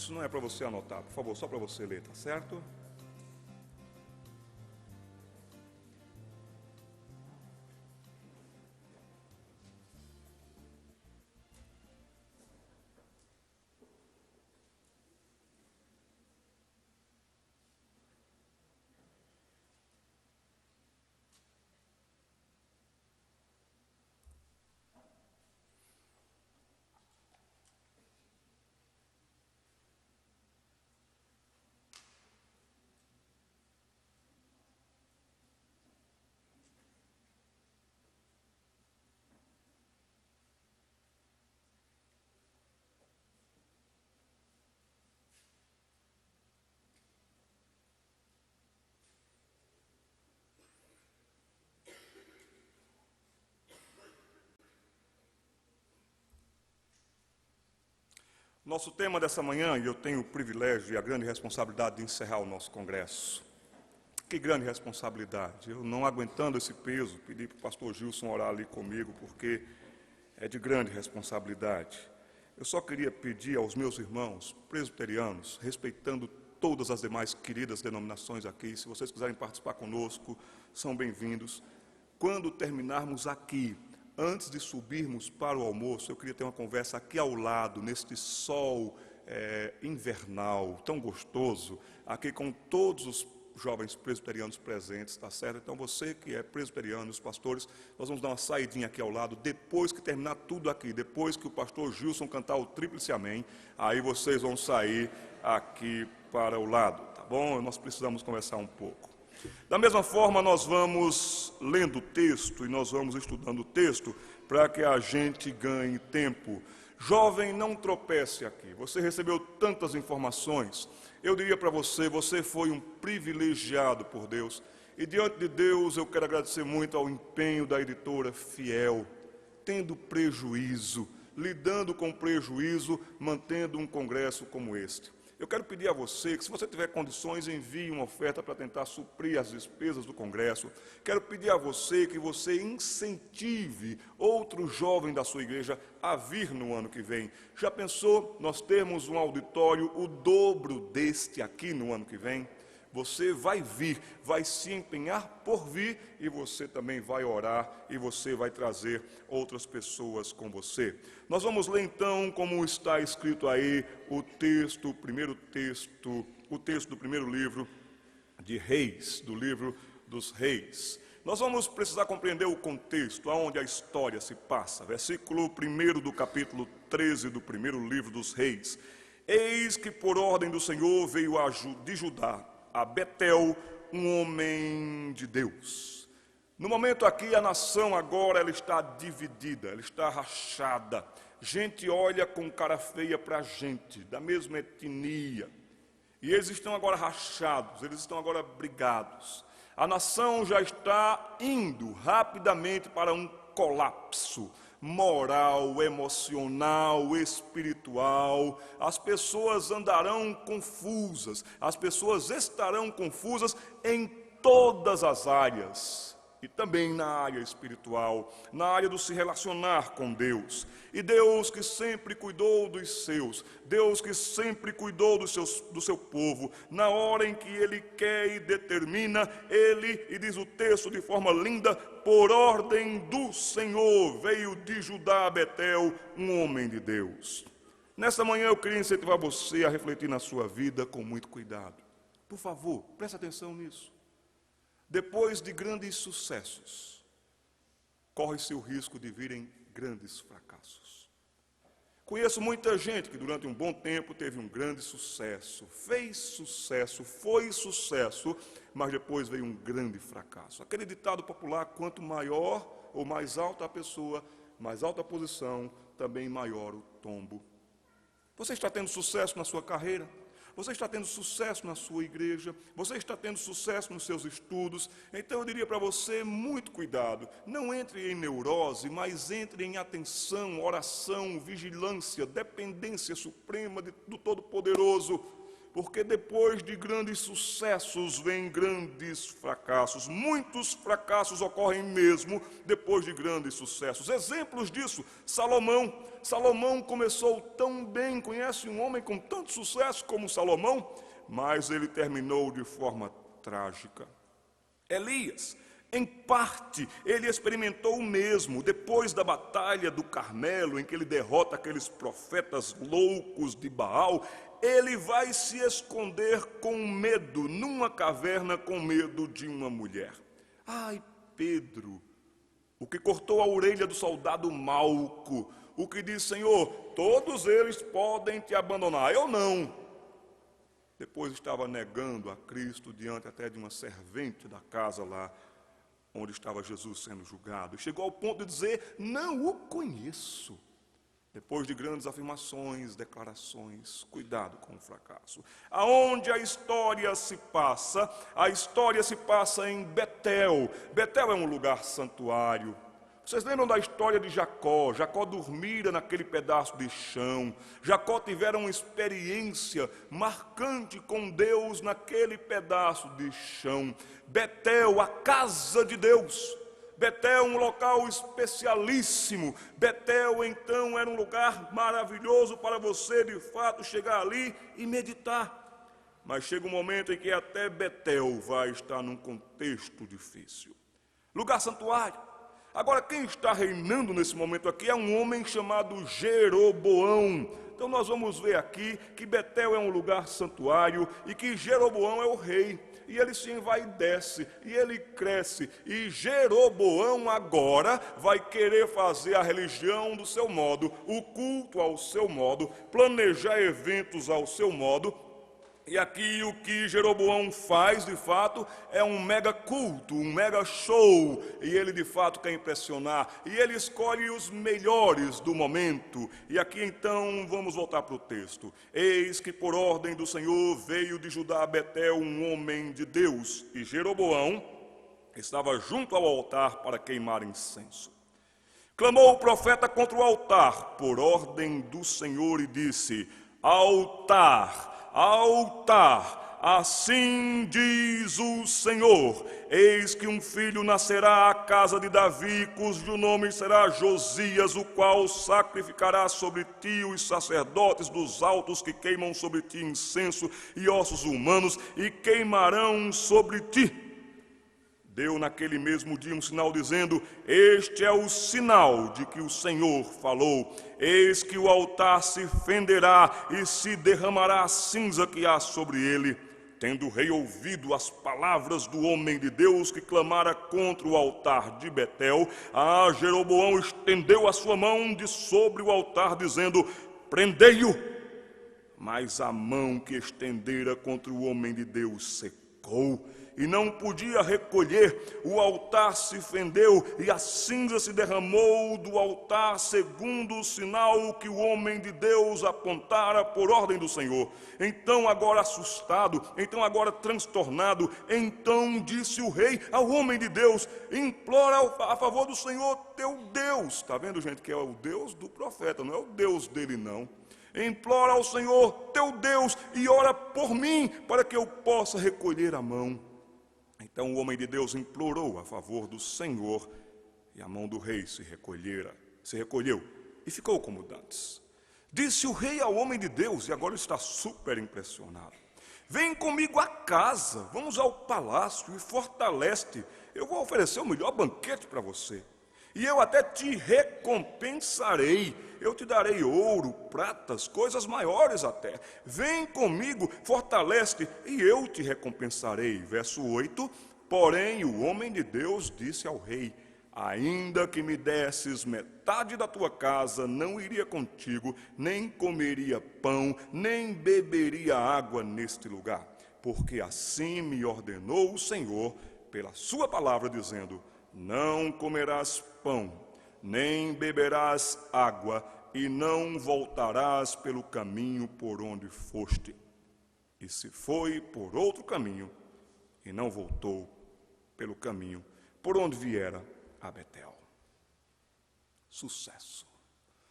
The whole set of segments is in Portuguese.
Isso não é para você anotar, por favor, só para você ler, tá certo? Nosso tema dessa manhã, e eu tenho o privilégio e a grande responsabilidade de encerrar o nosso congresso. Que grande responsabilidade. Eu, não aguentando esse peso, pedi para o pastor Gilson orar ali comigo, porque é de grande responsabilidade. Eu só queria pedir aos meus irmãos presbiterianos, respeitando todas as demais queridas denominações aqui, se vocês quiserem participar conosco, são bem-vindos. Quando terminarmos aqui, antes de subirmos para o almoço, eu queria ter uma conversa aqui ao lado, neste sol invernal, tão gostoso, aqui com todos os jovens presbiterianos presentes, tá certo? Então você que é presbiteriano, os pastores, nós vamos dar uma saidinha aqui ao lado, depois que terminar tudo aqui, depois que o pastor Gilson cantar o tríplice amém, aí vocês vão sair aqui para o lado, tá bom? Nós precisamos conversar um pouco. Da mesma forma, nós vamos lendo o texto e nós vamos estudando o texto para que a gente ganhe tempo. Jovem, não tropece aqui. Você recebeu tantas informações. Eu diria para você, você foi um privilegiado por Deus. E diante de Deus, eu quero agradecer muito ao empenho da editora Fiel, tendo prejuízo, lidando com prejuízo, mantendo um congresso como este. Eu quero pedir a você que, se você tiver condições, envie uma oferta para tentar suprir as despesas do congresso. Quero pedir a você que você incentive outro jovem da sua igreja a vir no ano que vem. Já pensou nós termos um auditório o dobro deste aqui no ano que vem? Você vai vir, vai se empenhar por vir e você também vai orar e você vai trazer outras pessoas com você. Nós vamos ler então, como está escrito aí, o texto do primeiro livro de Reis, do livro dos Reis. Nós vamos precisar compreender o contexto, aonde a história se passa. Versículo 1 do capítulo 13 do primeiro livro dos Reis. Eis que por ordem do Senhor veio de Judá a Betel um homem de Deus. No momento aqui, a nação agora ela está dividida, ela está rachada. Gente olha com cara feia para a gente, da mesma etnia. E eles estão agora rachados, eles estão agora brigados. A nação já está indo rapidamente para um colapso moral, emocional, espiritual. As pessoas andarão confusas, as pessoas estarão confusas em todas as áreas. E também na área espiritual, na área do se relacionar com Deus. E Deus que sempre cuidou dos seus, Deus que sempre cuidou do seu povo, na hora em que Ele quer e determina, Ele, e diz o texto de forma linda, por ordem do Senhor, veio de Judá a Betel um homem de Deus. Nessa manhã eu queria incentivar você a refletir na sua vida com muito cuidado. Por favor, preste atenção nisso. Depois de grandes sucessos, corre-se o risco de virem grandes fracassos. Conheço muita gente que durante um bom tempo teve um grande sucesso, fez sucesso, foi sucesso, mas depois veio um grande fracasso. Aquele ditado popular, quanto maior ou mais alta a pessoa, mais alta a posição, também maior o tombo. Você está tendo sucesso na sua carreira? Você está tendo sucesso na sua igreja, você está tendo sucesso nos seus estudos, então eu diria para você, muito cuidado, não entre em neurose, mas entre em atenção, oração, vigilância, dependência suprema do Todo-Poderoso. porque depois de grandes sucessos vem grandes fracassos. Muitos fracassos ocorrem mesmo depois de grandes sucessos. Exemplos disso, Salomão. Salomão começou tão bem, conhece um homem com tanto sucesso como Salomão, mas ele terminou de forma trágica. Elias, em parte, ele experimentou o mesmo, depois da batalha do Carmelo, em que ele derrota aqueles profetas loucos de Baal. Ele vai se esconder com medo, numa caverna com medo de uma mulher. Ai, Pedro, o que cortou a orelha do soldado Malco, o que diz: Senhor, todos eles podem te abandonar, eu não. Depois estava negando a Cristo diante até de uma servente da casa lá, onde estava Jesus sendo julgado. E chegou ao ponto de dizer: não o conheço. Depois de grandes afirmações, declarações, cuidado com o fracasso. Aonde a história se passa? A história se passa em Betel. Betel é um lugar santuário. Vocês lembram da história de Jacó? Jacó dormira naquele pedaço de chão. Jacó tivera uma experiência marcante com Deus naquele pedaço de chão. Betel, a casa de Deus. Betel, um local especialíssimo. Betel, então, era um lugar maravilhoso para você, de fato, chegar ali e meditar. Mas chega um momento em que até Betel vai estar num contexto difícil. Lugar santuário. Agora, quem está reinando nesse momento aqui é um homem chamado Jeroboão. Então, nós vamos ver aqui que Betel é um lugar santuário e que Jeroboão é o rei. E ele se envaidece, e ele cresce, e Jeroboão agora vai querer fazer a religião do seu modo, o culto ao seu modo, planejar eventos ao seu modo. E aqui o que Jeroboão faz, de fato, é um mega culto, um mega show, e ele de fato quer impressionar, e ele escolhe os melhores do momento. E aqui então vamos voltar para o texto. Eis que por ordem do Senhor veio de Judá a Betel um homem de Deus, e Jeroboão estava junto ao altar para queimar incenso. Clamou o profeta contra o altar, por ordem do Senhor, e disse: altar, altar, assim diz o Senhor, eis que um filho nascerá à casa de Davi, cujo nome será Josias, o qual sacrificará sobre ti os sacerdotes dos altos que queimam sobre ti incenso e ossos humanos, e queimarão sobre ti. Deu naquele mesmo dia um sinal dizendo: este é o sinal de que o Senhor falou. Eis que o altar se fenderá e se derramará a cinza que há sobre ele. Tendo o rei ouvido as palavras do homem de Deus que clamara contra o altar de Betel, a Jeroboão estendeu a sua mão de sobre o altar, dizendo: prendei-o. Mas a mão que estendera contra o homem de Deus secou, e não podia recolher. O altar se fendeu e a cinza se derramou do altar, segundo o sinal que o homem de Deus apontara por ordem do Senhor. Então agora assustado, então agora transtornado, então disse o rei ao homem de Deus: implora a favor do Senhor teu Deus. Está vendo, gente, que é o Deus do profeta, não é o Deus dele, não. Implora ao Senhor teu Deus e ora por mim, para que eu possa recolher a mão. Então o homem de Deus implorou a favor do Senhor, e a mão do rei se recolheu e ficou como dantes. Disse o rei ao homem de Deus, e agora está super impressionado: vem comigo à casa, vamos ao palácio e fortalece-te. Eu vou oferecer o melhor banquete para você, e eu até te recompensarei. Eu te darei ouro, pratas, coisas maiores até. Vem comigo, fortalece-te, e eu te recompensarei. Verso 8, porém o homem de Deus disse ao rei: ainda que me desses metade da tua casa, não iria contigo, nem comeria pão, nem beberia água neste lugar. Porque assim me ordenou o Senhor, pela sua palavra, dizendo: não comerás pão, nem beberás água, e não voltarás pelo caminho por onde foste. E se foi por outro caminho, e não voltou pelo caminho por onde viera a Betel. Sucesso.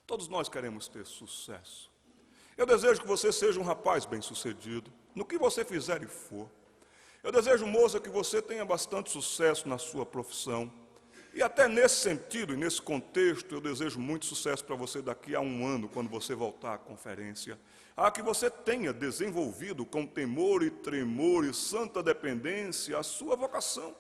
Todos nós queremos ter sucesso. Eu desejo que você seja um rapaz bem-sucedido. no que você fizer e for. Eu desejo, moça, que você tenha bastante sucesso na sua profissão. E até nesse sentido e nesse contexto, eu desejo muito sucesso para você daqui a um ano, quando você voltar à conferência. Que você tenha desenvolvido com temor e tremor e santa dependência a sua vocação,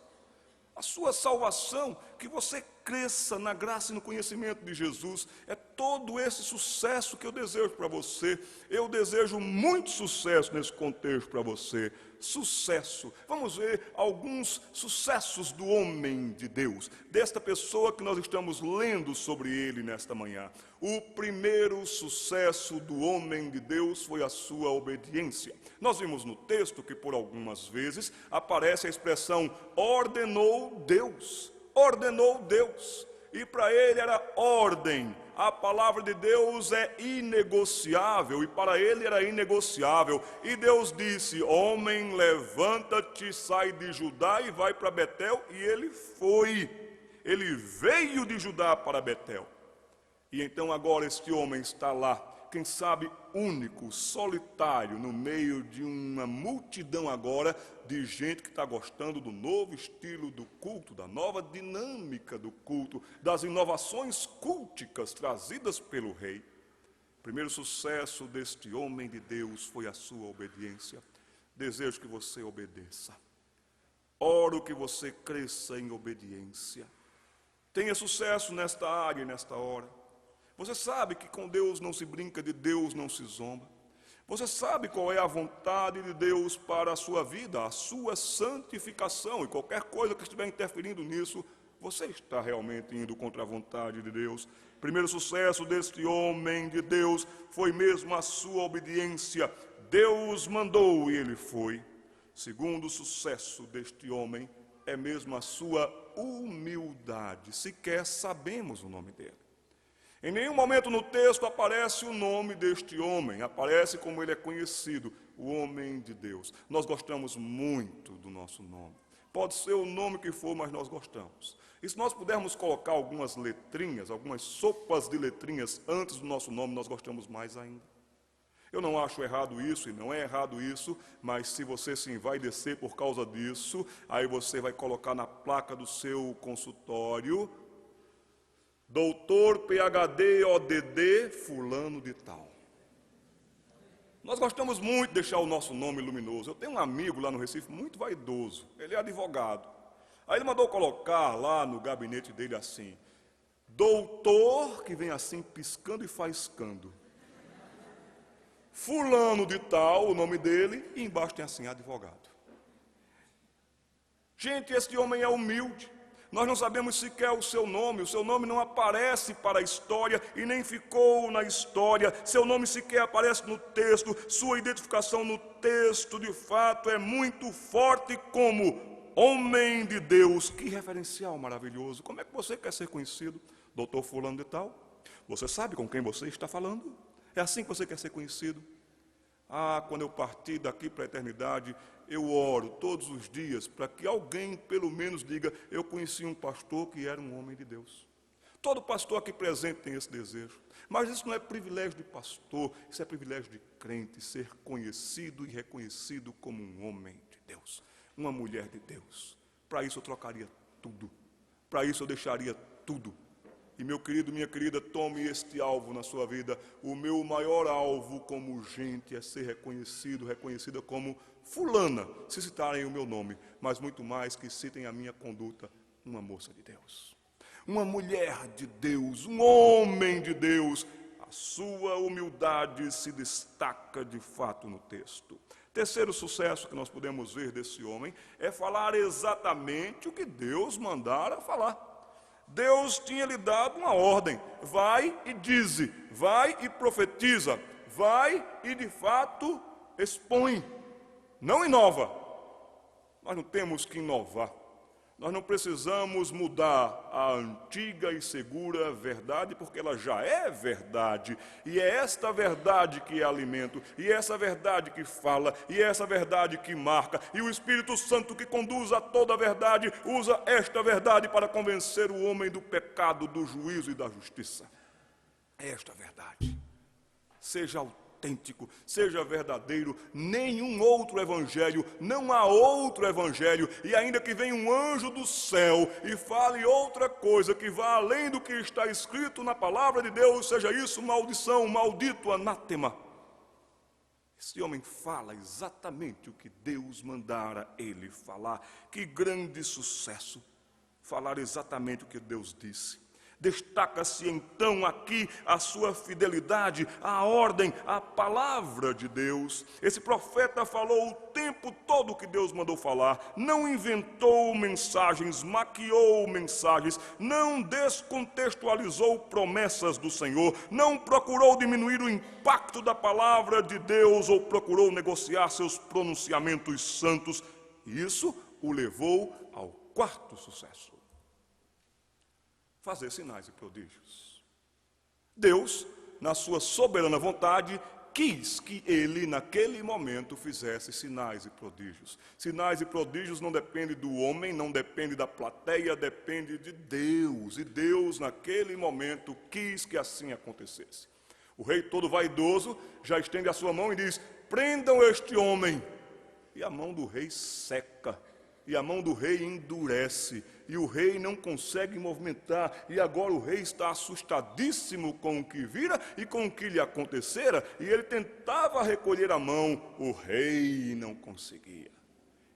a sua salvação, que você cresça na graça e no conhecimento de Jesus. É todo esse sucesso que eu desejo para você. Eu desejo muito sucesso nesse contexto para você. Sucesso. Vamos ver alguns sucessos do homem de Deus, desta pessoa que nós estamos lendo sobre ele nesta manhã. O primeiro sucesso do homem de Deus foi a sua obediência. Nós vimos no texto que por algumas vezes aparece a expressão ordenou Deus. Ordenou Deus. E para ele era ordem. A palavra de Deus é inegociável, e para ele era inegociável. E Deus disse: homem, levanta-te, sai de Judá e vai para Betel. E ele foi. Ele veio de Judá para Betel. E então agora este homem está lá, quem sabe único, solitário, no meio de uma multidão agora de gente que está gostando do novo estilo do culto, da nova dinâmica do culto, das inovações culticas trazidas pelo rei. O primeiro sucesso deste homem de Deus foi a sua obediência. Desejo que você obedeça. Oro que você cresça em obediência. Tenha sucesso nesta área e nesta hora. Você sabe que com Deus não se brinca, de Deus não se zomba. Você sabe qual é a vontade de Deus para a sua vida, a sua santificação. E qualquer coisa que estiver interferindo nisso, você está realmente indo contra a vontade de Deus. Primeiro sucesso deste homem de Deus foi mesmo a sua obediência. Deus mandou e ele foi. Segundo sucesso deste homem é mesmo a sua humildade. Sequer sabemos o nome dele. Em nenhum momento no texto aparece o nome deste homem, aparece como ele é conhecido, o homem de Deus. Nós gostamos muito do nosso nome. Pode ser o nome que for, mas nós gostamos. E se nós pudermos colocar algumas letrinhas, algumas sopas de letrinhas antes do nosso nome, nós gostamos mais ainda. Eu não acho errado isso, e não é errado isso, mas se você sim vai descer por causa disso, aí você vai colocar na placa do seu consultório: Doutor PhD ODD fulano de tal. Nós gostamos muito de deixar o nosso nome luminoso. Eu tenho um amigo lá no Recife muito vaidoso, ele é advogado. Aí ele mandou colocar lá no gabinete dele assim: doutor, que vem assim piscando e faiscando, fulano de tal, o nome dele, e embaixo tem assim: advogado. Gente, esse homem é humilde. Nós não sabemos sequer o seu nome não aparece para a história e nem ficou na história, seu nome sequer aparece no texto, sua identificação no texto, de fato, é muito forte como homem de Deus. Que referencial maravilhoso! Como é que você quer ser conhecido? Doutor fulano de tal? Você sabe com quem você está falando? É assim que você quer ser conhecido? Quando eu partir daqui para a eternidade, eu oro todos os dias para que alguém pelo menos diga: eu conheci um pastor que era um homem de Deus. Todo pastor aqui presente tem esse desejo. Mas isso não é privilégio de pastor, isso é privilégio de crente, ser conhecido e reconhecido como um homem de Deus, uma mulher de Deus. Para isso eu trocaria tudo, para isso eu deixaria tudo. E meu querido, minha querida, tome este alvo na sua vida. O meu maior alvo como gente é ser reconhecido, reconhecida como fulana, se citarem o meu nome, mas muito mais que citem a minha conduta, uma moça de Deus, uma mulher de Deus, um homem de Deus. A sua humildade se destaca de fato no texto. Terceiro sucesso que nós podemos ver desse homem é falar exatamente o que Deus mandara falar. Deus tinha lhe dado uma ordem: vai e dize, vai e profetiza, vai e de fato expõe. Não inova. Nós não temos que inovar. Nós não precisamos mudar a antiga e segura verdade, porque ela já é verdade. E é esta verdade que é alimento, e é essa verdade que fala, e é essa verdade que marca. E o Espírito Santo, que conduz a toda a verdade, usa esta verdade para convencer o homem do pecado, do juízo e da justiça. É esta verdade. Seja autêntico, seja verdadeiro. Nenhum outro evangelho, não há outro evangelho. E ainda que venha um anjo do céu e fale outra coisa que vá além do que está escrito na palavra de Deus, seja isso maldição, maldito, anátema. Esse homem fala exatamente o que Deus mandara ele falar. Que grande sucesso! Falar exatamente o que Deus disse. Destaca-se então aqui a sua fidelidade à ordem, à palavra de Deus. Esse profeta falou o tempo todo o que Deus mandou falar. Não inventou mensagens, maquiou mensagens, não descontextualizou promessas do Senhor, não procurou diminuir o impacto da palavra de Deus ou procurou negociar seus pronunciamentos santos. Isso o levou ao quarto sucesso: fazer sinais e prodígios. Deus, na sua soberana vontade, quis que ele, naquele momento, fizesse sinais e prodígios. Sinais e prodígios não dependem do homem, não dependem da plateia, depende de Deus. E Deus, naquele momento, quis que assim acontecesse. O rei todo vaidoso já estende a sua mão e diz: prendam este homem. E a mão do rei seca, e a mão do rei endurece, e o rei não consegue movimentar, e agora o rei está assustadíssimo com o que vira e com o que lhe acontecera, e ele tentava recolher a mão, o rei não conseguia.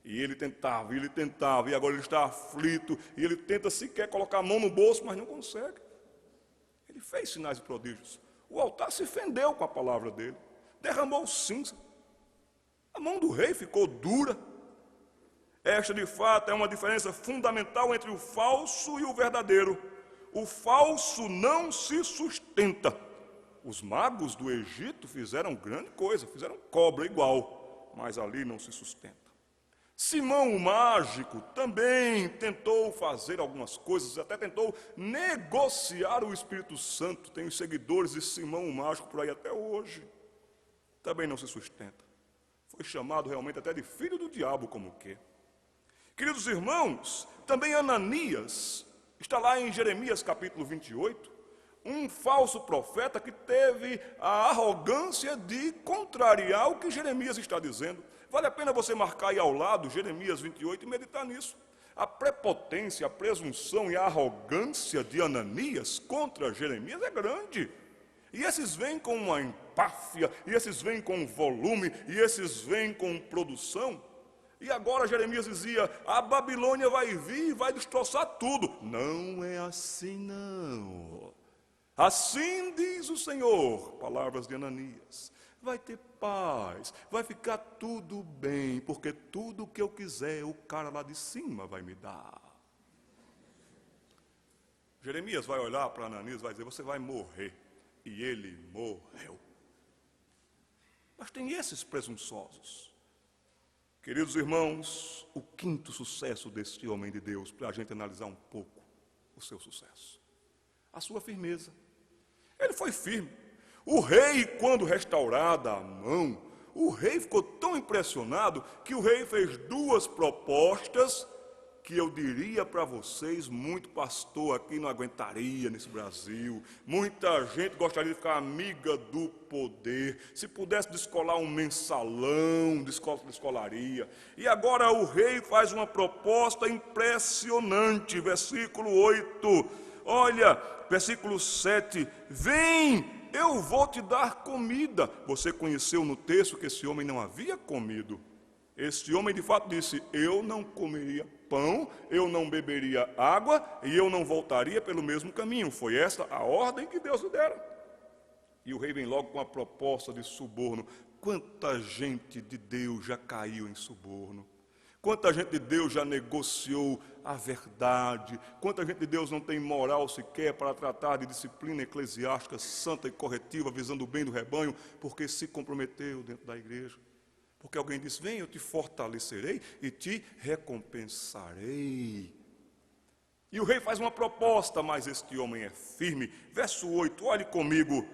E ele tentava, e agora ele está aflito, e ele tenta sequer colocar a mão no bolso, mas não consegue. Ele fez sinais e prodígios. O altar se fendeu com a palavra dele, derramou cinza. A mão do rei ficou dura. Esta, de fato, é uma diferença fundamental entre o falso e o verdadeiro. O falso não se sustenta. Os magos do Egito fizeram grande coisa, fizeram cobra igual, mas ali não se sustenta. Simão o mágico também tentou fazer algumas coisas, até tentou negociar o Espírito Santo. Tem os seguidores de Simão o mágico por aí até hoje. Também não se sustenta. Foi chamado realmente até de filho do diabo, como que. Queridos irmãos, também Ananias, está lá em Jeremias capítulo 28, um falso profeta que teve a arrogância de contrariar o que Jeremias está dizendo. Vale a pena você marcar aí ao lado Jeremias 28 e meditar nisso. A prepotência, a presunção e a arrogância de Ananias contra Jeremias é grande. E esses vêm com uma empáfia, e esses vêm com volume, e esses vêm com produção. E agora Jeremias dizia: a Babilônia vai vir e vai destroçar tudo. Não é assim não. Assim diz o Senhor, palavras de Ananias. Vai ter paz, vai ficar tudo bem, porque tudo o que eu quiser, o cara lá de cima vai me dar. Jeremias vai olhar para Ananias e vai dizer: você vai morrer. E ele morreu. Mas tem esses presunçosos. Queridos irmãos, o quinto sucesso deste homem de Deus, para a gente analisar um pouco o seu sucesso: a sua firmeza. Ele foi firme. O rei, quando restaurada a mão, o rei ficou tão impressionado que o rei fez duas propostas que eu diria para vocês, muito pastor aqui não aguentaria nesse Brasil, muita gente gostaria de ficar amiga do poder, se pudesse descolar um mensalão, descolaria. E agora o rei faz uma proposta impressionante, versículo 8, olha, versículo 7, vem, eu vou te dar comida. Você conheceu no texto que esse homem não havia comido. Este homem de fato disse: eu não comeria pão, eu não beberia água e eu não voltaria pelo mesmo caminho. Foi esta a ordem que Deus lhe dera. E o rei vem logo com a proposta de suborno. Quanta gente de Deus já caiu em suborno. Quanta gente de Deus já negociou a verdade. Quanta gente de Deus não tem moral sequer para tratar de disciplina eclesiástica santa e corretiva, visando o bem do rebanho, porque se comprometeu dentro da igreja. Porque alguém disse: vem, eu te fortalecerei e te recompensarei. E o rei faz uma proposta, mas este homem é firme. Verso 8, olhe comigo.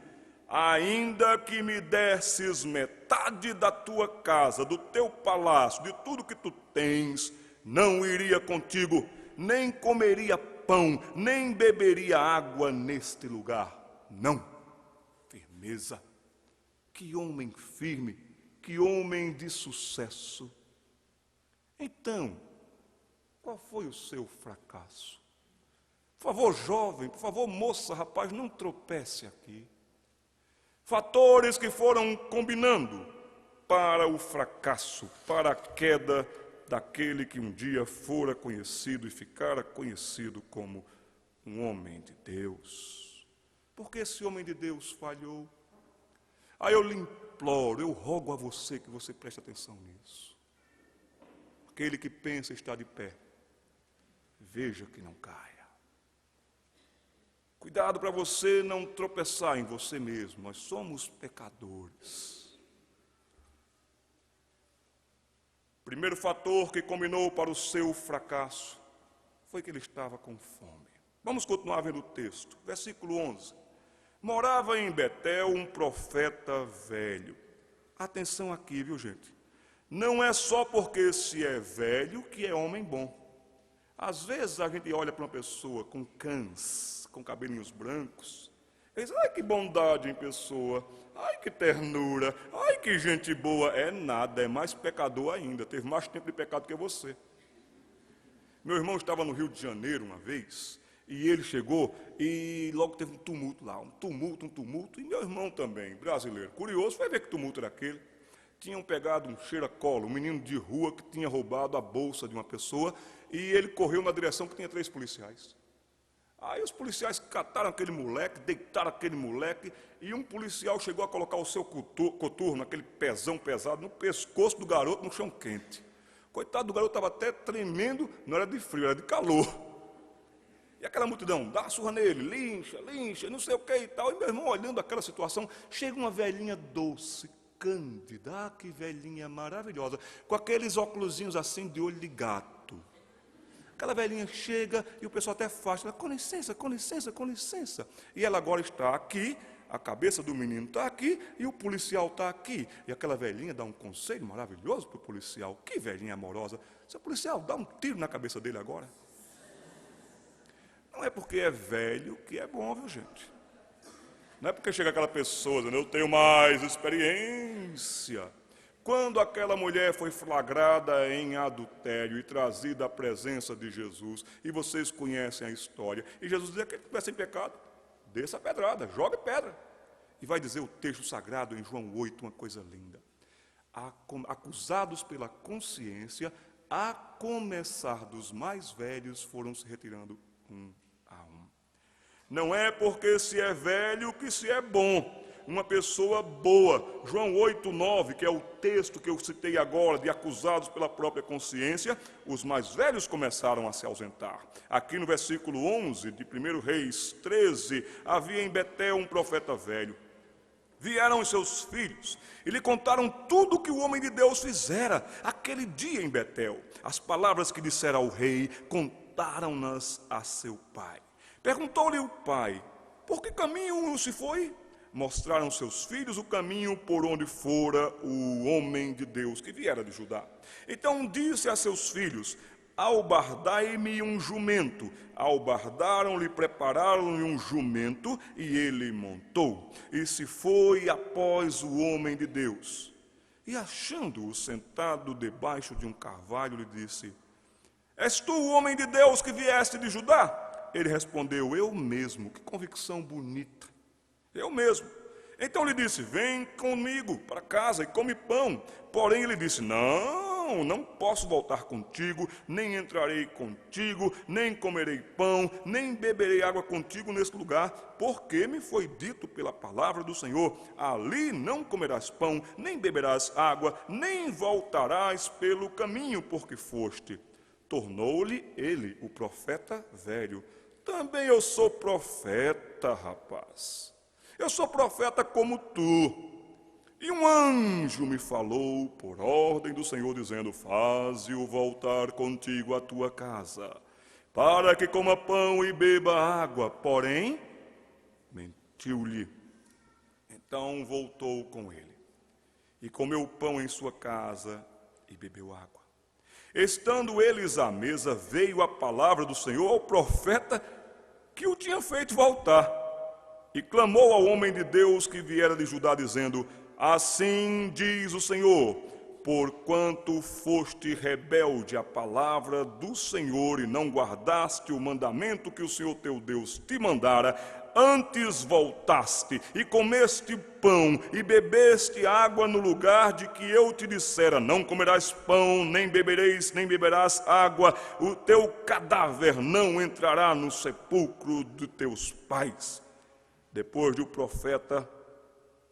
Ainda que me desses metade da tua casa, do teu palácio, de tudo que tu tens, não iria contigo, nem comeria pão, nem beberia água neste lugar. Não. Firmeza. Que homem firme, que homem de sucesso. Então, qual foi o seu fracasso? Por favor, jovem, por favor, moça, rapaz, não tropece aqui. Fatores que foram combinando para o fracasso, para a queda daquele que um dia fora conhecido e ficara conhecido como um homem de Deus. Porque esse homem de Deus falhou. Aí eu lhe imploro, eu rogo a você que você preste atenção nisso. Aquele que pensa estar de pé, veja que não caia. Cuidado para você não tropeçar em você mesmo, nós somos pecadores. Primeiro fator que combinou para o seu fracasso foi que ele estava com fome. Vamos continuar vendo o texto, versículo 11. Morava em Betel um profeta velho. Atenção aqui, viu, gente? Não é só porque se é velho que é homem bom. Às vezes a gente olha para uma pessoa com cães, com cabelinhos brancos, e diz, ai que bondade em pessoa, ai que ternura, ai que gente boa. É nada, é mais pecador ainda, teve mais tempo de pecado que você. Meu irmão estava no Rio de Janeiro uma vez, e ele chegou e logo teve um tumulto lá, um tumulto, e meu irmão também, brasileiro, curioso, foi ver que tumulto era aquele. Tinham pegado um cheira-colo, um menino de rua que tinha roubado a bolsa de uma pessoa, e ele correu na direção que tinha 3 policiais. Aí os policiais cataram aquele moleque, deitaram aquele moleque, e um policial chegou a colocar o seu coturno, aquele pezão pesado, no pescoço do garoto, no chão quente. Coitado do garoto, estava até tremendo, não era de frio, era de calor. E aquela multidão, dá uma surra nele, lincha, não sei o que e tal. E meu irmão, olhando aquela situação, chega uma velhinha doce, cândida, que velhinha maravilhosa, com aqueles óculosinhos assim de olho de gato. Aquela velhinha chega e o pessoal até faz, com licença. E ela agora está aqui, a cabeça do menino está aqui e o policial está aqui. E aquela velhinha dá um conselho maravilhoso para o policial. Que velhinha amorosa. Seu policial, dá um tiro na cabeça dele agora. Não é porque é velho que é bom, viu, gente? Não é porque chega aquela pessoa dizendo, eu tenho mais experiência. Quando aquela mulher foi flagrada em adultério e trazida à presença de Jesus, e vocês conhecem a história, e Jesus dizia que ele estivesse em pecado, desça a pedrada, jogue pedra. E vai dizer o texto sagrado em João 8, uma coisa linda. Acusados pela consciência, a começar dos mais velhos, foram se retirando um a um. Não é porque se é velho que se é bom. Uma pessoa boa. João 8, 9, que é o texto que eu citei agora, de acusados pela própria consciência, os mais velhos começaram a se ausentar. Aqui no versículo 11 de 1 Reis 13, havia em Betel um profeta velho. Vieram os seus filhos e lhe contaram tudo o que o homem de Deus fizera aquele dia em Betel. As palavras que dissera ao rei, contaram-nas a seu pai. Perguntou-lhe o pai, por que caminho se foi? Mostraram seus filhos o caminho por onde fora o homem de Deus que viera de Judá. Então disse a seus filhos, albardai-me um jumento. Albardaram-lhe, prepararam-lhe um jumento, e ele montou. E se foi após o homem de Deus. E achando-o sentado debaixo de um carvalho, lhe disse, és tu o homem de Deus que vieste de Judá? Ele respondeu, eu mesmo. Que convicção bonita. Eu mesmo. Então lhe disse, vem comigo para casa e come pão. Porém ele disse, não posso voltar contigo, nem entrarei contigo, nem comerei pão, nem beberei água contigo neste lugar, porque me foi dito pela palavra do Senhor, ali não comerás pão, nem beberás água, nem voltarás pelo caminho por que foste. Tornou-lhe ele, o profeta velho, também eu sou profeta, rapaz. Eu sou profeta como tu. E um anjo me falou por ordem do Senhor, dizendo, faze-o voltar contigo à tua casa, para que coma pão e beba água. Porém, mentiu-lhe. Então voltou com ele, e comeu pão em sua casa, e bebeu água. Estando eles à mesa, veio a palavra do Senhor ao profeta que o tinha feito voltar. E clamou ao homem de Deus que viera de Judá, dizendo, Assim diz o Senhor: porquanto foste rebelde à palavra do Senhor e não guardaste o mandamento que o Senhor teu Deus te mandara, antes voltaste e comeste pão e bebeste água no lugar de que eu te dissera: não comerás pão, nem beberás água, o teu cadáver não entrará no sepulcro de teus pais. Depois de o profeta,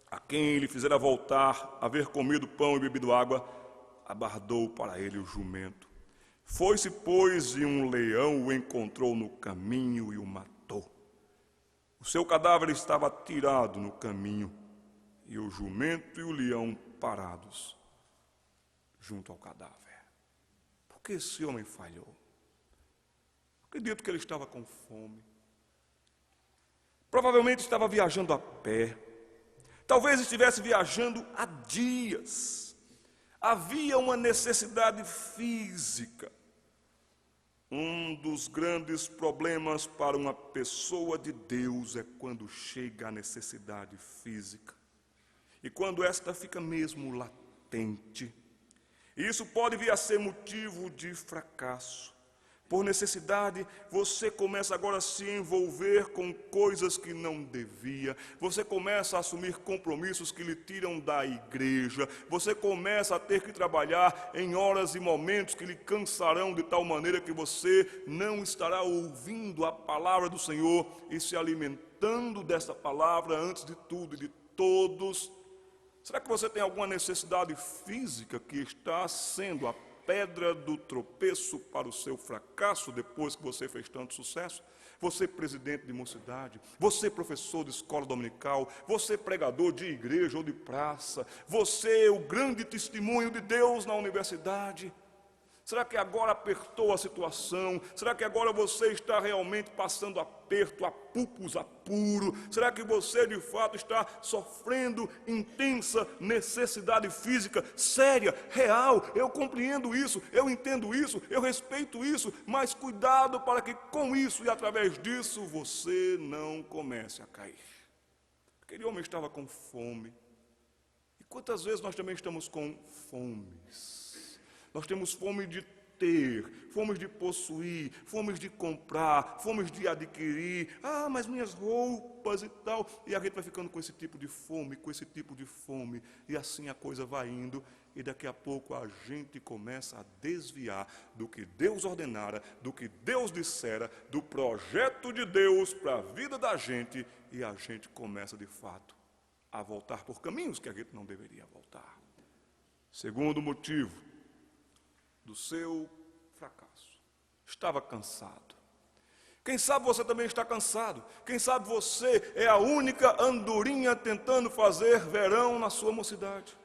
a quem ele fizera voltar, haver comido pão e bebido água, abardou para ele o jumento. Foi-se, pois, e um leão o encontrou no caminho e o matou. O seu cadáver estava tirado no caminho, e o jumento e o leão parados junto ao cadáver. Por que esse homem falhou? Acredito que ele estava com fome. Provavelmente estava viajando a pé. Talvez estivesse viajando há dias. Havia uma necessidade física. Um dos grandes problemas para uma pessoa de Deus é quando chega a necessidade física. E quando esta fica mesmo latente. Isso pode vir a ser motivo de fracasso. Por necessidade, você começa agora a se envolver com coisas que não devia. Você começa a assumir compromissos que lhe tiram da igreja. Você começa a ter que trabalhar em horas e momentos que lhe cansarão de tal maneira que você não estará ouvindo a palavra do Senhor e se alimentando dessa palavra antes de tudo e de todos. Será que você tem alguma necessidade física que está sendo a pedra do tropeço para o seu fracasso depois que você fez tanto sucesso? Você presidente de mocidade, você professor de escola dominical, você pregador de igreja ou de praça, você o grande testemunho de Deus na universidade. Será que agora apertou a situação? Será que agora você está realmente passando aperto, apupos, apuro? Será que você de fato está sofrendo intensa necessidade física, séria, real? Eu compreendo isso, eu entendo isso, eu respeito isso, mas cuidado para que com isso e através disso você não comece a cair. Aquele homem estava com fome. E quantas vezes nós também estamos com fomes? Nós temos fome de ter, fome de possuir, fome de comprar, fome de adquirir. Ah, mas minhas roupas e tal. E a gente vai ficando com esse tipo de fome, com esse tipo de fome. E assim a coisa vai indo. E daqui a pouco a gente começa a desviar do que Deus ordenara, do que Deus dissera, do projeto de Deus para a vida da gente. E a gente começa de fato a voltar por caminhos que a gente não deveria voltar. Segundo motivo do seu fracasso, estava cansado. Quem sabe você também está cansado. Quem sabe você é a única andorinha tentando fazer verão na sua mocidade.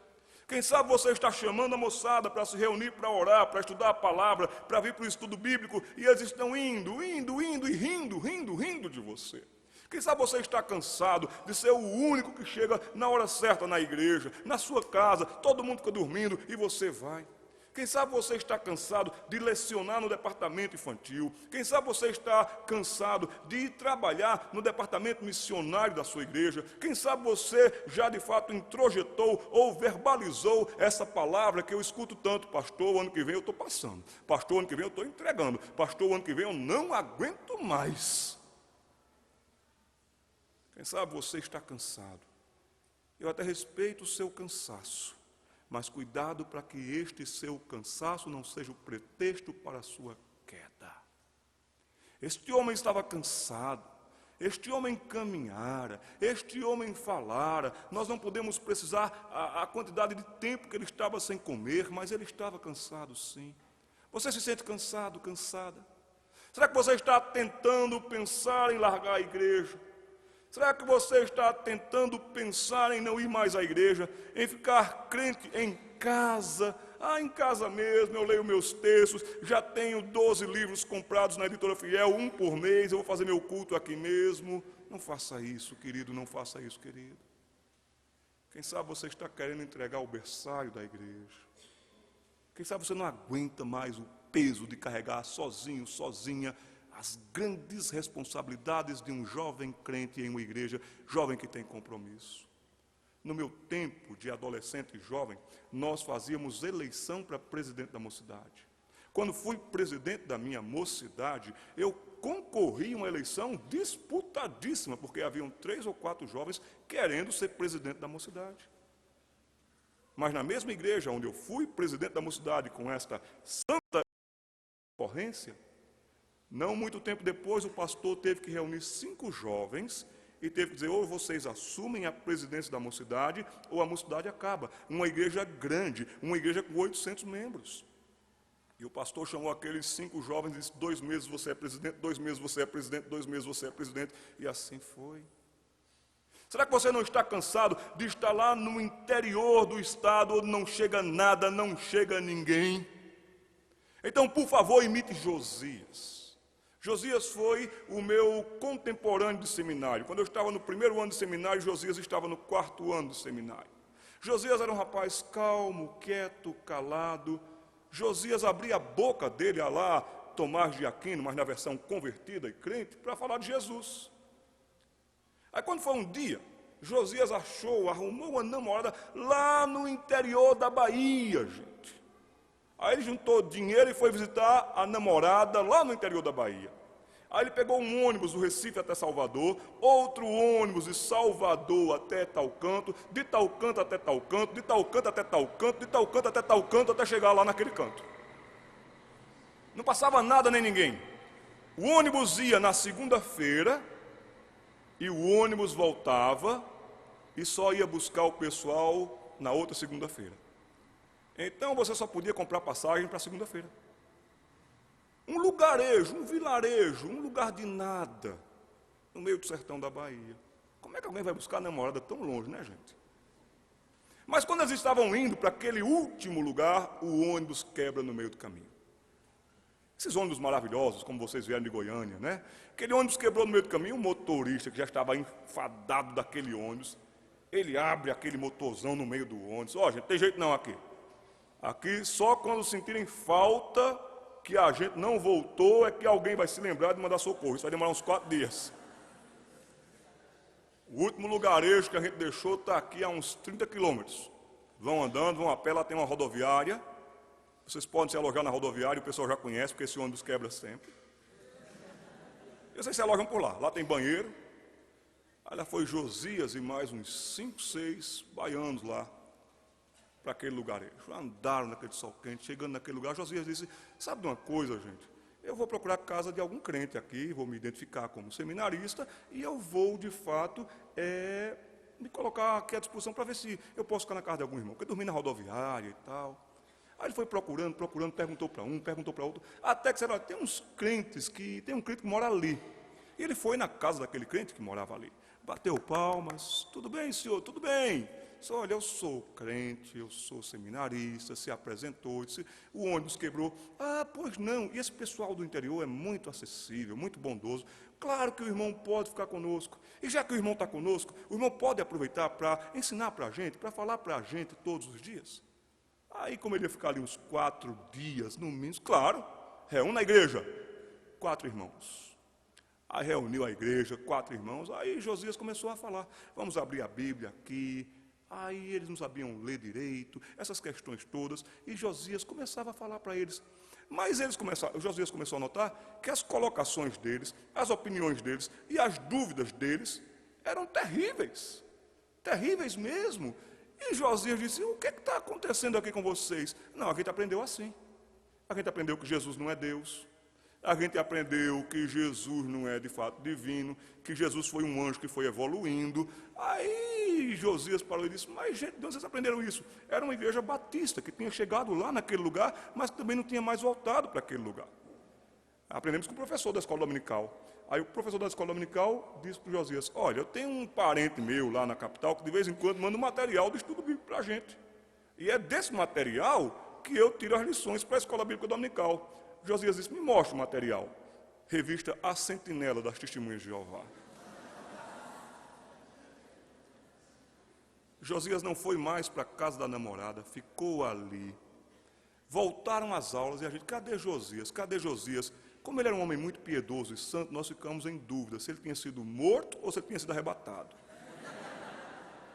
Quem sabe você está chamando a moçada para se reunir, para orar, para estudar a palavra, para vir para o estudo bíblico, e eles estão indo e rindo de você. Quem sabe você está cansado de ser o único que chega na hora certa na igreja, na sua casa, todo mundo fica dormindo e você vai. Quem sabe você está cansado de lecionar no departamento infantil. Quem sabe você está cansado de ir trabalhar no departamento missionário da sua igreja. Quem sabe você já de fato introjetou ou verbalizou essa palavra que eu escuto tanto: pastor, o ano que vem eu estou passando. Pastor, o ano que vem eu estou entregando. Pastor, o ano que vem eu não aguento mais. Quem sabe você está cansado. Eu até respeito o seu cansaço. Mas cuidado para que este seu cansaço não seja o pretexto para a sua queda. Este homem estava cansado, este homem caminhara, este homem falara. Nós não podemos precisar a quantidade de tempo que ele estava sem comer, mas ele estava cansado sim. Você se sente cansado, cansada? Será que você está tentando pensar em largar a igreja? Será que você está tentando pensar em não ir mais à igreja, em ficar crente em casa? Em casa mesmo, eu leio meus textos, já tenho 12 livros comprados na Editora Fiel, um por mês, eu vou fazer meu culto aqui mesmo. Não faça isso, querido, não faça isso, querido. Quem sabe você está querendo entregar o berçário da igreja. Quem sabe você não aguenta mais o peso de carregar sozinho, sozinha, as grandes responsabilidades de um jovem crente em uma igreja, jovem que tem compromisso. No meu tempo de adolescente e jovem, nós fazíamos eleição para presidente da mocidade. Quando fui presidente da minha mocidade, eu concorri a uma eleição disputadíssima, porque haviam 3 ou 4 jovens querendo ser presidente da mocidade. Mas na mesma igreja onde eu fui presidente da mocidade com esta santa ocorrência, não muito tempo depois o pastor teve que reunir 5 jovens e teve que dizer, ou vocês assumem a presidência da mocidade, ou a mocidade acaba. Uma igreja grande, uma igreja com 800 membros. E o pastor chamou aqueles 5 jovens e disse, 2 meses você é presidente, 2 meses você é presidente, 2 meses você é presidente. E assim foi. Será que você não está cansado de estar lá no interior do estado, onde não chega nada, não chega ninguém? Então, por favor, imite Josias. Josias foi o meu contemporâneo de seminário. Quando eu estava no 1º ano de seminário, Josias estava no 4º ano de seminário. Josias era um rapaz calmo, quieto, calado. Josias abria a boca dele, a lá Tomás de Aquino, mas na versão convertida e crente, para falar de Jesus. Aí quando foi um dia, Josias arrumou uma namorada lá no interior da Bahia, gente. Aí ele juntou dinheiro e foi visitar a namorada lá no interior da Bahia. Aí ele pegou um ônibus do Recife até Salvador, outro ônibus de Salvador até tal canto, de tal canto até tal canto, de tal canto até tal canto, de tal canto até tal canto, até chegar lá naquele canto. Não passava nada nem ninguém. O ônibus ia na segunda-feira e o ônibus voltava e só ia buscar o pessoal na outra segunda-feira. Então você só podia comprar passagem para segunda-feira. Um lugarejo, um vilarejo, um lugar de nada, no meio do sertão da Bahia. Como é que alguém vai buscar a namorada tão longe, né, gente? Mas quando eles estavam indo para aquele último lugar, o ônibus quebra no meio do caminho. Esses ônibus maravilhosos, como vocês vieram de Goiânia, né? Aquele ônibus quebrou no meio do caminho, o motorista que já estava enfadado daquele ônibus, ele abre aquele motorzão no meio do ônibus. Ó, gente, tem jeito não aqui. Aqui, só quando sentirem falta que a gente não voltou, é que alguém vai se lembrar de mandar socorro. Isso vai demorar uns 4 dias. O último lugarejo que a gente deixou está aqui a uns 30 quilômetros. Vão andando, vão a pé, lá tem uma rodoviária. Vocês podem se alojar na rodoviária, o pessoal já conhece, porque esse ônibus quebra sempre. E vocês se alojam por lá. Lá tem banheiro. Aí lá foi Josias e mais uns 5, 6 baianos lá, para aquele lugarejo. Andaram naquele sol quente, chegando naquele lugar, Josias disse, sabe de uma coisa, gente? Eu vou procurar a casa de algum crente aqui, vou me identificar como seminarista, e eu vou, de fato, me colocar aqui à disposição para ver se eu posso ficar na casa de algum irmão, porque eu dormi na rodoviária e tal. Aí ele foi procurando, perguntou para um, perguntou para outro, até que, sei lá, tem um crente que mora ali. E ele foi na casa daquele crente que morava ali. Bateu palmas, tudo bem, senhor, tudo bem. Disse, olha, eu sou crente, eu sou seminarista, se apresentou, disse, o ônibus quebrou. Ah, pois não, e esse pessoal do interior é muito acessível, muito bondoso. Claro que o irmão pode ficar conosco. E já que o irmão está conosco, o irmão pode aproveitar para ensinar para a gente, para falar para a gente todos os dias. Aí, como ele ia ficar ali uns 4 dias, no mínimo, claro, reúne a igreja, 4 irmãos. Aí reuniu a igreja, 4 irmãos, aí Josias começou a falar, vamos abrir a Bíblia aqui. Aí eles não sabiam ler direito, essas questões todas, e Josias começava a falar para eles. Mas Josias começou a notar que as colocações deles, as opiniões deles e as dúvidas deles eram terríveis, terríveis mesmo. E Josias disse, o que está acontecendo aqui com vocês? Não, a gente aprendeu assim. A gente aprendeu que Jesus não é Deus. A gente aprendeu que Jesus não é de fato divino, que Jesus foi um anjo que foi evoluindo. Aí Josias parou e disse, mas gente, de onde vocês aprenderam isso? Era uma igreja batista que tinha chegado lá naquele lugar, mas que também não tinha mais voltado para aquele lugar. Aprendemos com o professor da escola dominical. Aí o professor da escola dominical disse para o Josias, olha, eu tenho um parente meu lá na capital que de vez em quando manda um material de estudo bíblico para a gente. E é desse material que eu tiro as lições para a escola bíblica dominical. Josias disse, me mostra o material. Revista A Sentinela das Testemunhas de Jeová. Josias não foi mais para a casa da namorada, ficou ali. Voltaram às aulas e a gente, cadê Josias? Cadê Josias? Como ele era um homem muito piedoso e santo, nós ficamos em dúvida se ele tinha sido morto ou se ele tinha sido arrebatado.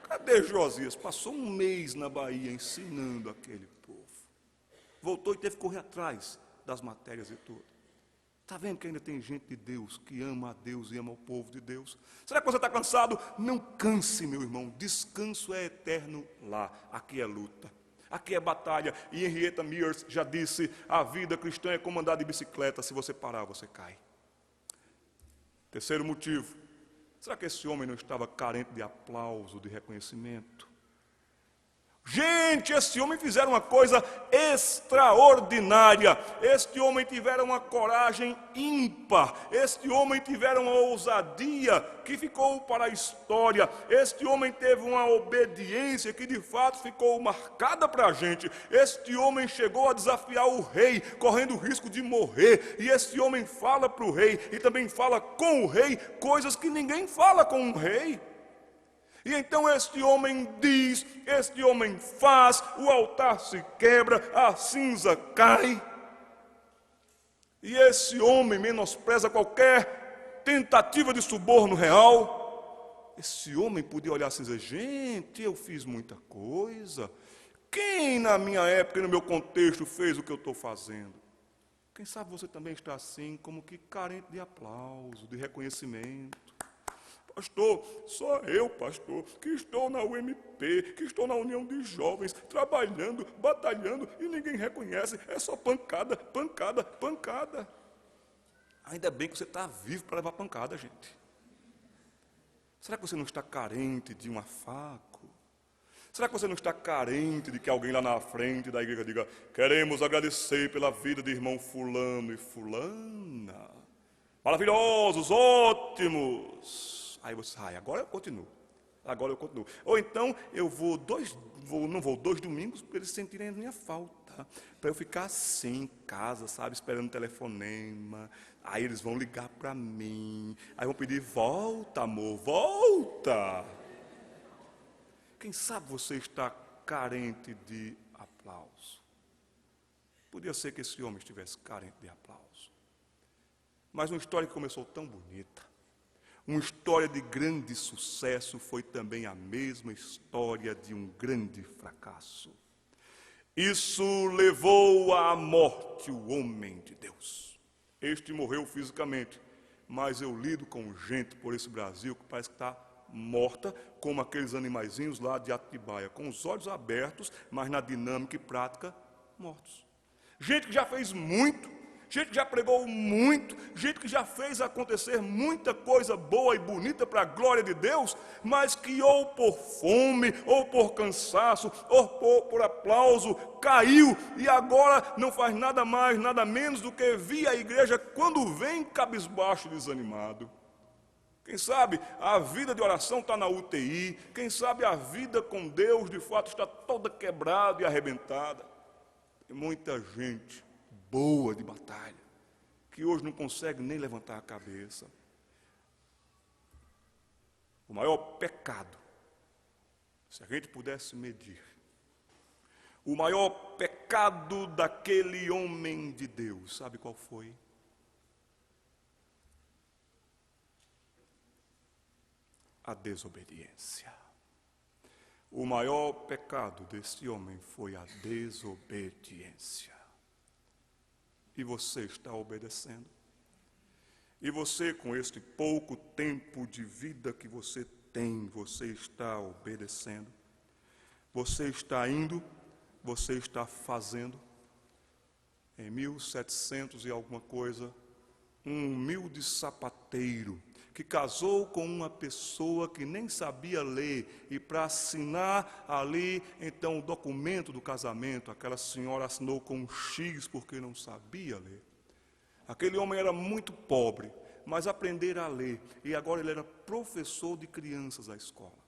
Cadê Josias? Passou um mês na Bahia ensinando aquele povo. Voltou e teve que correr atrás das matérias e tudo. Está vendo que ainda tem gente de Deus que ama a Deus e ama o povo de Deus? Será que você está cansado? Não canse, meu irmão. Descanso é eterno lá. Aqui é luta. Aqui é batalha. E Henrietta Mears já disse, a vida cristã é como andar de bicicleta. Se você parar, você cai. Terceiro motivo. Será que esse homem não estava carente de aplauso, de reconhecimento? Gente, esse homem fizeram uma coisa extraordinária. Este homem tiveram uma coragem ímpar. Este homem tiveram uma ousadia que ficou para a história. Este homem teve uma obediência que de fato ficou marcada para a gente. Este homem chegou a desafiar o rei, correndo o risco de morrer. E este homem fala para o rei e também fala com o rei coisas que ninguém fala com um rei. E então este homem diz, este homem faz, o altar se quebra, a cinza cai. E esse homem menospreza qualquer tentativa de suborno real. Esse homem podia olhar assim e dizer, gente, eu fiz muita coisa. Quem na minha época e no meu contexto fez o que eu estou fazendo? Quem sabe você também está assim, como que carente de aplauso, de reconhecimento. Pastor, só eu, pastor, que estou na UMP, que estou na União de Jovens, trabalhando, batalhando, e ninguém reconhece, é só pancada, pancada, pancada. Ainda bem que você está vivo para levar pancada, gente. Será que você não está carente de um afago? Será que você não está carente de que alguém lá na frente da igreja diga, queremos agradecer pela vida de irmão fulano e fulana, maravilhosos, ótimos. Aí você, agora eu continuo. Ou então eu não vou 2 domingos para eles sentirem a minha falta. Para eu ficar assim em casa, sabe, esperando o telefonema. Aí eles vão ligar para mim. Aí vão pedir, volta amor, volta. Quem sabe você está carente de aplauso. Podia ser que esse homem estivesse carente de aplauso. Mas uma história que começou tão bonita. Uma história de grande sucesso foi também a mesma história de um grande fracasso. Isso levou à morte o homem de Deus. Este morreu fisicamente, mas eu lido com gente por esse Brasil que parece que está morta, como aqueles animaizinhos lá de Atibaia, com os olhos abertos, mas na dinâmica e prática, mortos. Gente que já fez muito, gente que já pregou muito, gente que já fez acontecer muita coisa boa e bonita para a glória de Deus, mas que ou por fome, ou por cansaço, ou por aplauso, caiu e agora não faz nada mais, nada menos do que vir à igreja quando vem cabisbaixo, desanimado. Quem sabe a vida de oração está na UTI, quem sabe a vida com Deus de fato está toda quebrada e arrebentada. Tem muita gente boa de batalha, que hoje não consegue nem levantar a cabeça. O maior pecado, se a gente pudesse medir, o maior pecado daquele homem de Deus, sabe qual foi? A desobediência. O maior pecado deste homem foi a desobediência. E você está obedecendo? E você, com este pouco tempo de vida que você tem, você está obedecendo? Você está indo? Você está fazendo? Em 1700 e alguma coisa, um humilde sapateiro que casou com uma pessoa que nem sabia ler, e para assinar ali, então, o documento do casamento, aquela senhora assinou com um X porque não sabia ler. Aquele homem era muito pobre, mas aprendera a ler, e agora ele era professor de crianças da escola.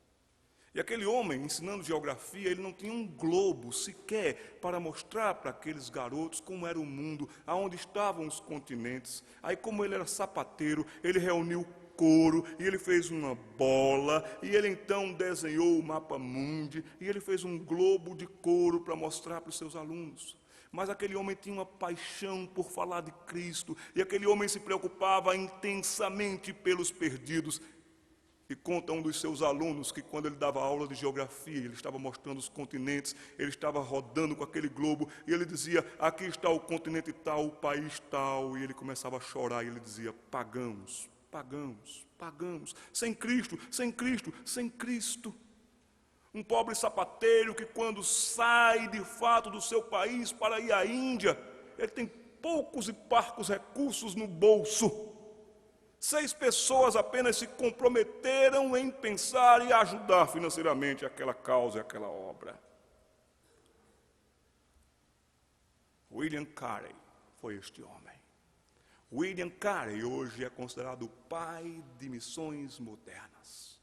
E aquele homem, ensinando geografia, ele não tinha um globo sequer para mostrar para aqueles garotos como era o mundo, aonde estavam os continentes. Aí, como ele era sapateiro, ele reuniu couro, e ele fez uma bola, e ele então desenhou o mapa mundi, e ele fez um globo de couro para mostrar para os seus alunos. Mas aquele homem tinha uma paixão por falar de Cristo, e aquele homem se preocupava intensamente pelos perdidos. E conta um dos seus alunos que quando ele dava aula de geografia, ele estava mostrando os continentes, ele estava rodando com aquele globo, e ele dizia, aqui está o continente tal, o país tal, e ele começava a chorar, e ele dizia, pagamos, pagamos, pagamos, sem Cristo, sem Cristo, sem Cristo. Um pobre sapateiro que quando sai de fato do seu país para ir à Índia, ele tem poucos e parcos recursos no bolso. 6 pessoas apenas se comprometeram em pensar e ajudar financeiramente aquela causa e aquela obra. William Carey foi este homem. William Carey hoje é considerado o pai de missões modernas.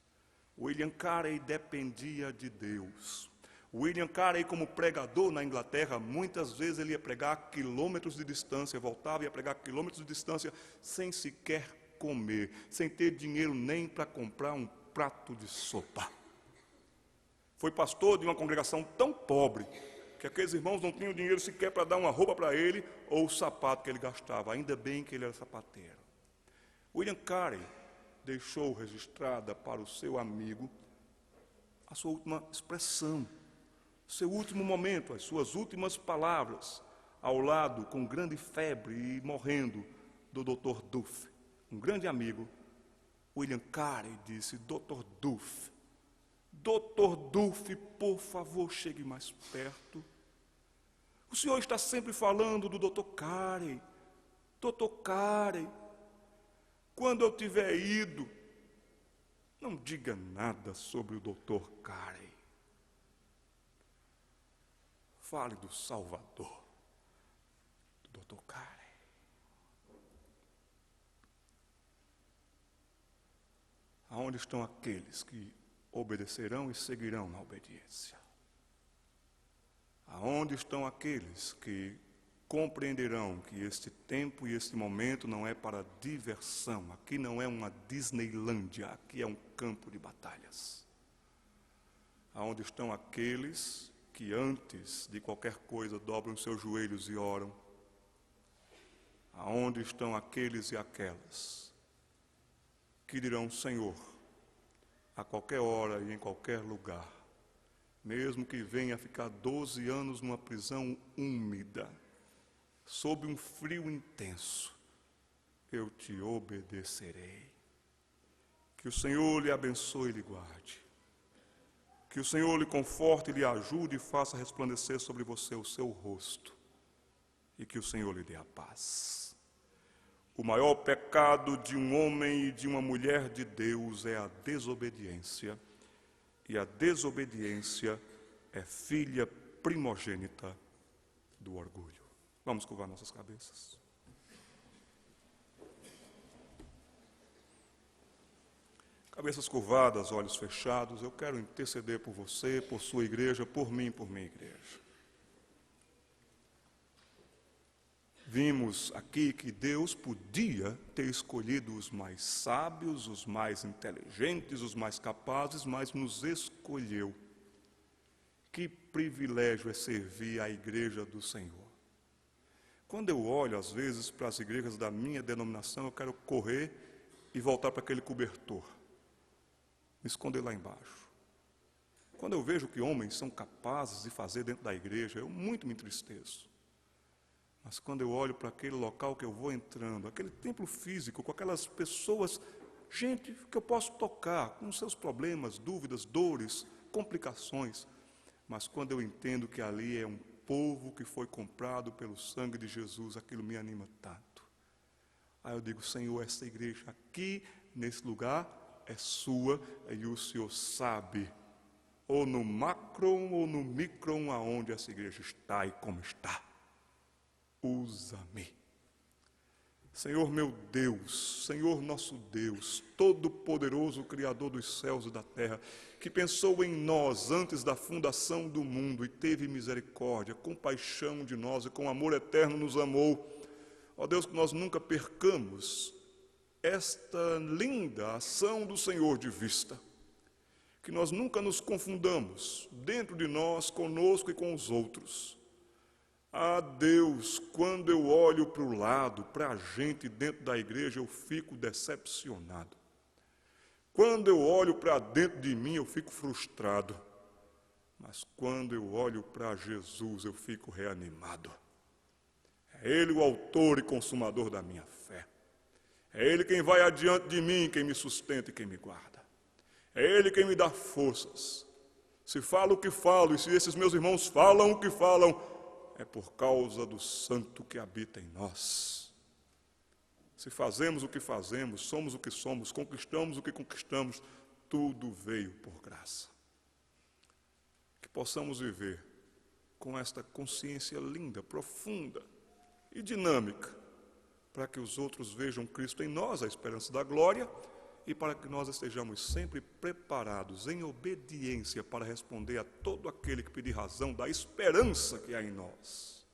William Carey dependia de Deus. William Carey, como pregador na Inglaterra, muitas vezes ele ia pregar a quilômetros de distância, voltava e ia pregar a quilômetros de distância sem sequer comer, sem ter dinheiro nem para comprar um prato de sopa. Foi pastor de uma congregação tão pobre que aqueles irmãos não tinham dinheiro sequer para dar uma roupa para ele ou o sapato que ele gastava. Ainda bem que ele era sapateiro. William Carey deixou registrada para o seu amigo a sua última expressão, o seu último momento, as suas últimas palavras, ao lado, com grande febre e morrendo, do Dr. Duff. Um grande amigo, William Carey, disse, Dr. Duff, por favor, chegue mais perto. O senhor está sempre falando do Dr. Carey. Dr. Carey, quando eu tiver ido, não diga nada sobre o Dr. Carey. Fale do Salvador, do Dr. Carey. Aonde estão aqueles que obedecerão e seguirão na obediência? Aonde estão aqueles que compreenderão que este tempo e este momento não é para diversão? Aqui não é uma Disneylândia, aqui é um campo de batalhas. Aonde estão aqueles que antes de qualquer coisa dobram os seus joelhos e oram? Aonde estão aqueles e aquelas que dirão, Senhor, a qualquer hora e em qualquer lugar, mesmo que venha ficar 12 anos numa prisão úmida, sob um frio intenso, eu te obedecerei. Que o Senhor lhe abençoe e lhe guarde. Que o Senhor lhe conforte, lhe ajude e faça resplandecer sobre você o seu rosto. E que o Senhor lhe dê a paz. O maior pecado de um homem e de uma mulher de Deus é a desobediência. E a desobediência é filha primogênita do orgulho. Vamos curvar nossas cabeças. Cabeças curvadas, olhos fechados, eu quero interceder por você, por sua igreja, por mim, por minha igreja. Vimos aqui que Deus podia ter escolhido os mais sábios, os mais inteligentes, os mais capazes, mas nos escolheu. Que privilégio é servir à igreja do Senhor. Quando eu olho, às vezes, para as igrejas da minha denominação, eu quero correr e voltar para aquele cobertor, me esconder lá embaixo. Quando eu vejo que homens são capazes de fazer dentro da igreja, eu muito me entristeço. Mas quando eu olho para aquele local que eu vou entrando, aquele templo físico, com aquelas pessoas, gente que eu posso tocar, com seus problemas, dúvidas, dores, complicações, mas quando eu entendo que ali é um povo que foi comprado pelo sangue de Jesus, aquilo me anima tanto. Aí eu digo, Senhor, essa igreja aqui, nesse lugar, é sua, e o Senhor sabe, ou no macron ou no micron, aonde essa igreja está e como está. Usa-me. Senhor meu Deus, Senhor nosso Deus, Todo-Poderoso, Criador dos céus e da terra, que pensou em nós antes da fundação do mundo e teve misericórdia, compaixão de nós e com amor eterno nos amou. Ó Deus, que nós nunca percamos esta linda ação do Senhor de vista, que nós nunca nos confundamos dentro de nós, conosco e com os outros. Ah, Deus, quando eu olho para o lado, para a gente dentro da igreja, eu fico decepcionado. Quando eu olho para dentro de mim, eu fico frustrado. Mas quando eu olho para Jesus, eu fico reanimado. É Ele o autor e consumador da minha fé. É Ele quem vai adiante de mim, quem me sustenta e quem me guarda. É Ele quem me dá forças. Se falo o que falo, e se esses meus irmãos falam o que falam, é por causa do Santo que habita em nós. Se fazemos o que fazemos, somos o que somos, conquistamos o que conquistamos, tudo veio por graça. Que possamos viver com esta consciência linda, profunda e dinâmica, para que os outros vejam Cristo em nós, a esperança da glória, e para que nós estejamos sempre preparados, em obediência, para responder a todo aquele que pedir razão da esperança que há em nós.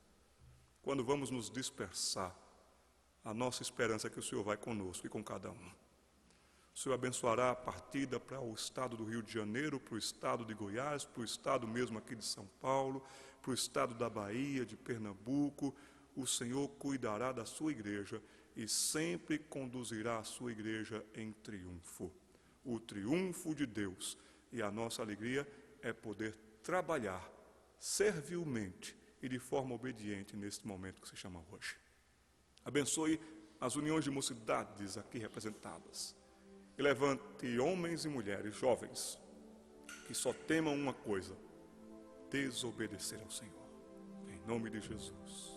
Quando vamos nos dispersar, a nossa esperança é que o Senhor vai conosco e com cada um. O Senhor abençoará a partida para o estado do Rio de Janeiro, para o estado de Goiás, para o estado mesmo aqui de São Paulo, para o estado da Bahia, de Pernambuco. O Senhor cuidará da sua igreja e sempre conduzirá a sua igreja em triunfo. O triunfo de Deus. E a nossa alegria é poder trabalhar servilmente e de forma obediente neste momento que se chama hoje. Abençoe as uniões de mocidades aqui representadas. E levante homens e mulheres jovens que só temam uma coisa: desobedecer ao Senhor. Em nome de Jesus.